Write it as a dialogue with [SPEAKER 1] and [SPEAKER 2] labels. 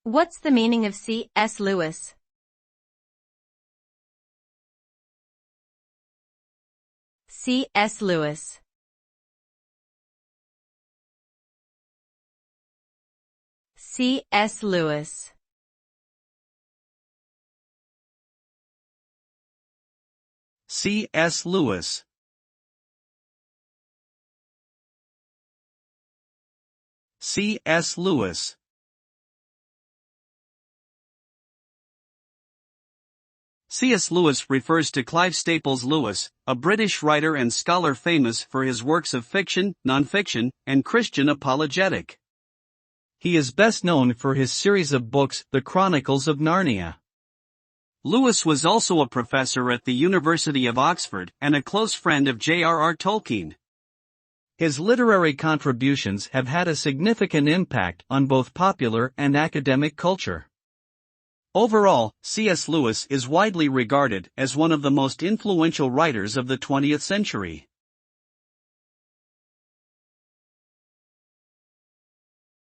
[SPEAKER 1] What's the meaning of C.S. Lewis? C.S. Lewis. C.S. Lewis.
[SPEAKER 2] C.S. Lewis. C.S. Lewis. C.S. Lewis refers to Clive Staples Lewis, a British writer and scholar famous for his works of fiction, non-fiction, and Christian apologetic. He is best known for his series of books, The Chronicles of Narnia. Lewis was also a professor at the University of Oxford and a close friend of J.R.R. Tolkien. His literary contributions have had a significant impact on both popular and academic culture. Overall, C.S. Lewis is widely regarded as one of the most influential writers of the 20th century.